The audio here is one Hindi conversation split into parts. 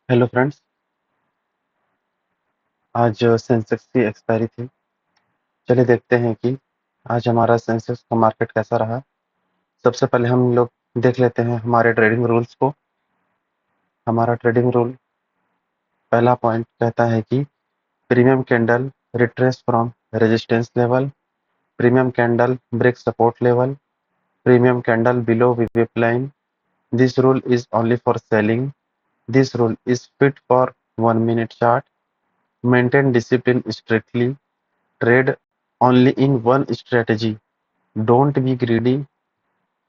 Hello friends. आज सेंसेक्स की एक्सपायरी थी। चलिए देखते हैं कि आज हमारा सेंसेक्स का मार्केट कैसा रहा। सबसे पहले हम लोग देख लेते हैं हमारे ट्रेडिंग रूल्स को। हमारा ट्रेडिंग रूल पहला पॉइंट कहता है कि premium candle retrace from resistance level, premium candle break support level, premium candle below वीवेप line. This rule is only for selling. This rule is fit for 1 minute chart. Maintain discipline strictly. Trade only in one strategy. Don't be greedy.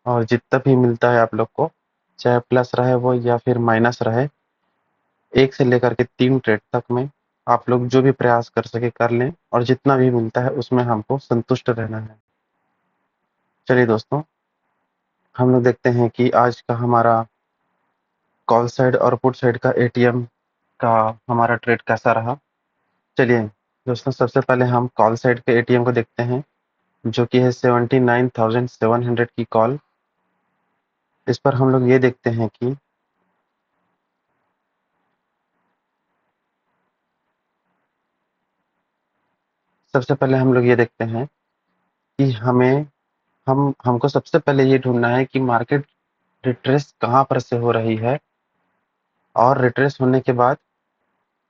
और जितना भी मिलता है आप लोग को, चाहे प्लस रहे वो या फिर माइनस रहे, 1 से लेकर के 3 ट्रेड तक में आप लोग जो भी प्रयास कर सके कर लें, और जितना भी मिलता है उसमें हमको संतुष्ट रहना है। चलिए दोस्तों, हम लोग देखते हैं कि आज का हमारा कॉल साइड और पुट साइड का एटीएम का हमारा ट्रेड कैसा रहा। चलिए दोस्तों, सबसे पहले हम कॉल साइड के एटीएम को देखते हैं, जो कि है 79,700 की कॉल। इस पर हम लोग ये देखते हैं कि सबसे पहले हम लोग ये देखते हैं कि हमको सबसे पहले ये ढूंढना है कि मार्केट रिट्रेस कहाँ पर से हो रही है, और रिट्रेस होने के बाद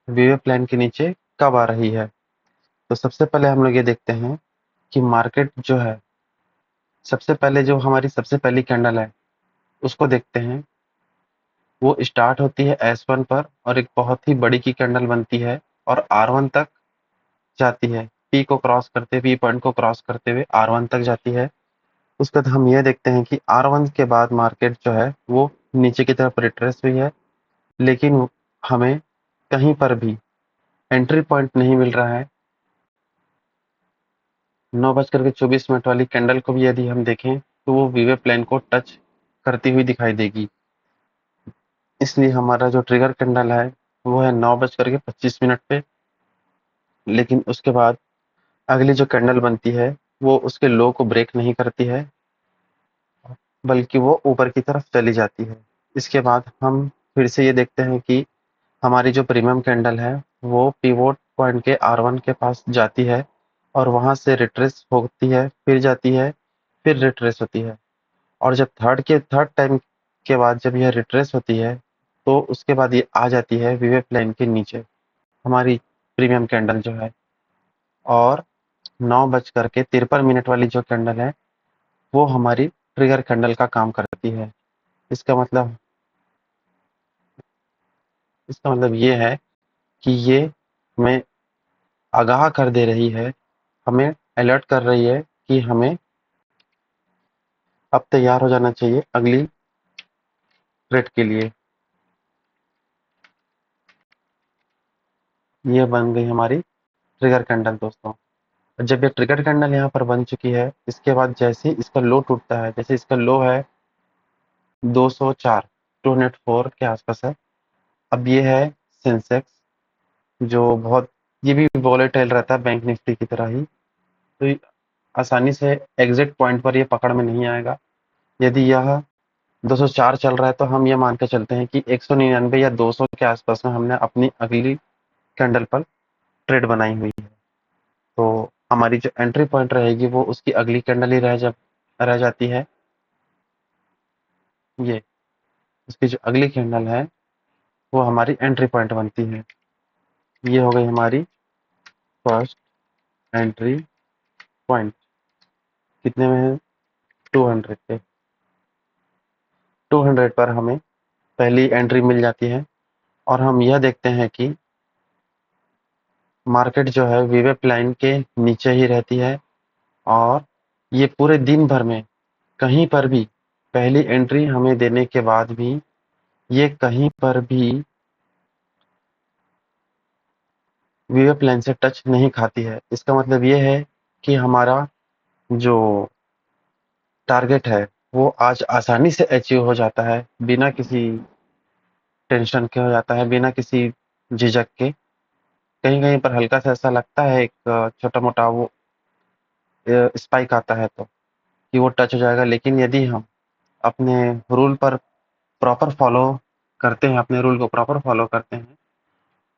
वीवे प्लान के नीचे कब आ रही है। तो सबसे पहले हम लोग ये देखते हैं कि मार्केट जो है, सबसे पहले जो हमारी सबसे पहली कैंडल है उसको देखते हैं। वो स्टार्ट होती है S1 पर और एक बहुत ही बड़ी की कैंडल बनती है और R1 तक जाती है। पी को क्रॉस करते हुए, पी पॉइंट को क्रॉस करते हुए R1 तक जाती है। उसके बाद हम ये देखते हैं कि R1 के बाद मार्केट जो है वो नीचे की तरफ रिट्रेस हुई है, लेकिन हमें कहीं पर भी एंट्री पॉइंट नहीं मिल रहा है। 9:24 वाली कैंडल को भी यदि हम देखें तो वो वीवे प्लेन को टच करती हुई दिखाई देगी। इसलिए हमारा जो ट्रिगर कैंडल है वो है 9:25 पे। लेकिन उसके बाद अगली जो कैंडल बनती है वो उसके लो को ब्रेक नहीं करती है, बल्कि वो ऊपर की तरफ चली जाती है। इसके बाद हम फिर से ये देखते हैं कि हमारी जो प्रीमियम कैंडल है वो पिवोट पॉइंट के R1 के पास जाती है और वहां से रिट्रेस होती है, फिर जाती है, फिर रिट्रेस होती है। और जब थर्ड टाइम के बाद जब यह रिट्रेस होती है तो उसके बाद ये आ जाती है वीवे प्लेन के नीचे, हमारी प्रीमियम कैंडल जो है। और 9:53 वाली जो कैंडल है वो हमारी ट्रिगर कैंडल का काम करती है। इसका मतलब इसका मतलब ये है कि ये हमें आगाह कर दे रही है, हमें अलर्ट कर रही है कि हमें अब तैयार हो जाना चाहिए अगली ट्रेड के लिए। ये बन गई हमारी ट्रिगर कैंडल दोस्तों। और जब ये ट्रिगर कैंडल यहाँ पर बन चुकी है, इसके बाद जैसे ही इसका लो टूटता है, जैसे इसका लो है 204, 204 के आसपास है। अब ये है सेंसेक्स, जो बहुत, ये भी वोलेटाइल रहता है बैंक निफ्टी की तरह ही। तो ये आसानी से एग्जिट पॉइंट पर ये पकड़ में नहीं आएगा। यदि यह 204 चल रहा है तो हम ये मान के चलते हैं कि 199 या 200 के आसपास में हमने अपनी अगली कैंडल पर ट्रेड बनाई हुई है। तो हमारी जो एंट्री पॉइंट रहेगी वो उसकी अगली कैंडल ही रह जाती है। ये उसकी जो अगली कैंडल है वो हमारी एंट्री पॉइंट बनती है। ये हो गई हमारी फर्स्ट एंट्री पॉइंट। कितने में है? 200 पे। 200 पर हमें पहली एंट्री मिल जाती है। और हम यह देखते हैं कि मार्केट जो है वीवेप लाइन के नीचे ही रहती है, और ये पूरे दिन भर में कहीं पर भी पहली एंट्री हमें देने के बाद भी ये कहीं पर भी वीवेप लाइन से टच नहीं खाती है। इसका मतलब ये है कि हमारा जो टारगेट है वो आज आसानी से अचीव हो जाता है, बिना किसी टेंशन के हो जाता है, बिना किसी झिझक के। कहीं कहीं पर हल्का सा ऐसा लगता है, एक छोटा मोटा वो स्पाइक आता है तो कि वो टच हो जाएगा। लेकिन यदि हम अपने रूल पर प्रॉपर फॉलो करते हैं, अपने रूल को प्रॉपर फॉलो करते हैं,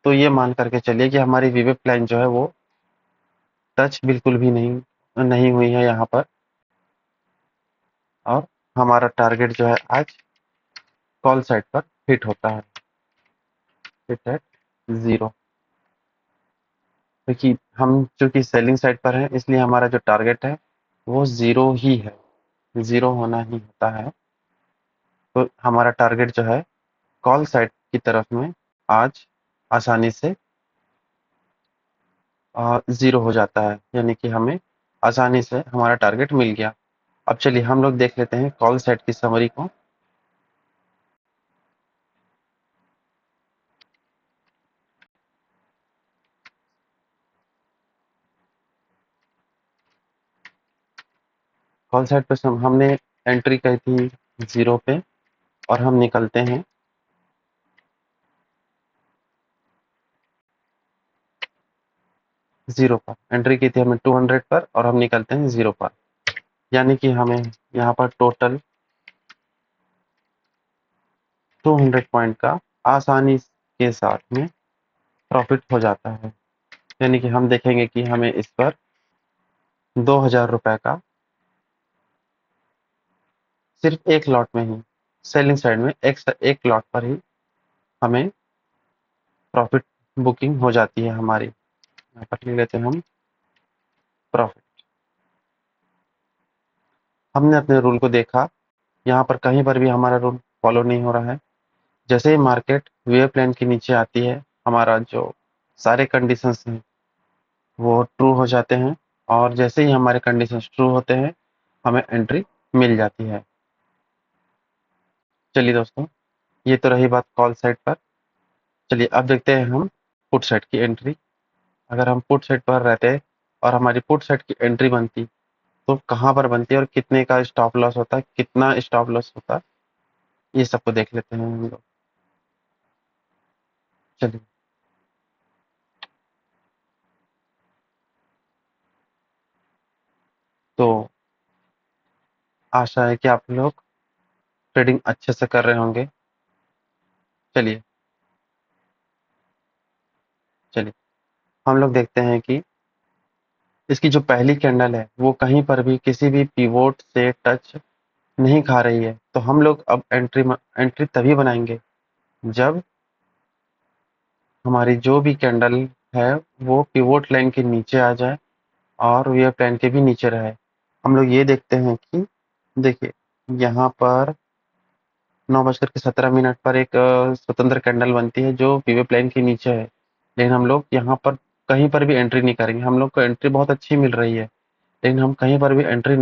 तो ये मान करके चलिए कि हमारी वीवेप लाइन जो है वो टच बिल्कुल भी नहीं नहीं हुई है यहाँ पर, और हमारा टारगेट जो है आज कॉल साइड पर हिट होता है, हिट एट 0। क्योंकि हम चूंकि सेलिंग साइड पर हैं, इसलिए हमारा जो टारगेट है वो 0 ही है, 0 होना ही होता है। तो हमारा टारगेट जो है कॉल साइड की तरफ में आज आसानी से 0 हो जाता है, यानी कि हमें आसानी से हमारा टारगेट मिल गया। अब चलिए हम लोग देख लेते हैं कॉल साइड की समरी को। कॉल साइड पे हमने एंट्री कही थी 0 पे, और हम निकलते हैं 0 पर। एंट्री की थी हमें 200 पर और हम निकलते हैं 0 पर, यानी कि हमें यहाँ पर टोटल 200 पॉइंट का आसानी के साथ में प्रॉफिट हो जाता है। यानी कि हम देखेंगे कि हमें इस पर 2000 रुपए का सिर्फ एक लॉट में ही, सेलिंग साइड में एक लॉट पर ही हमें प्रॉफिट बुकिंग हो जाती है हमारी। यहाँ पर लिख लेते हैं हम प्रॉफिट। हमने अपने रूल को देखा, यहाँ पर कहीं पर भी हमारा रूल फॉलो नहीं हो रहा है। जैसे ही मार्केट वेव प्लान के नीचे आती है, हमारा जो सारे कंडीशंस हैं वो ट्रू हो जाते हैं, और जैसे ही हमारे कंडीशंस ट्रू होते हैं हमें एंट्री मिल जाती है। चलिए दोस्तों, ये तो रही बात कॉल साइड पर। चलिए अब देखते हैं हम पुट साइड की एंट्री। अगर हम पुट साइड पर रहते और हमारी पुट साइड की एंट्री बनती, तो कहाँ पर बनती है और कितने का स्टॉप लॉस होता है, कितना स्टॉप लॉस होता है, ये सबको देख लेते हैं हम लोग। चलिए, तो आशा है कि आप लोग ट्रेडिंग अच्छे से कर रहे होंगे। चलिए चलिए हम लोग देखते हैं कि इसकी जो पहली कैंडल है वो कहीं पर भी किसी भी पिवोट से टच नहीं खा रही है। तो हम लोग अब एंट्री तभी बनाएंगे जब हमारी जो भी कैंडल है वो पिवोट लाइन के नीचे आ जाए और वेव प्लान के भी नीचे रहे। हम लोग ये देखते हैं कि देखिए, यहाँ पर 9:17 पर एक स्वतंत्र कैंडल बनती है जो पीवे प्लान के नीचे है, लेकिन हम लोग यहाँ पर कहीं पर भी एंट्री नहीं करेंगे। हम लोग को एंट्री बहुत अच्छी मिल रही है, लेकिन हम कहीं पर भी एंट्री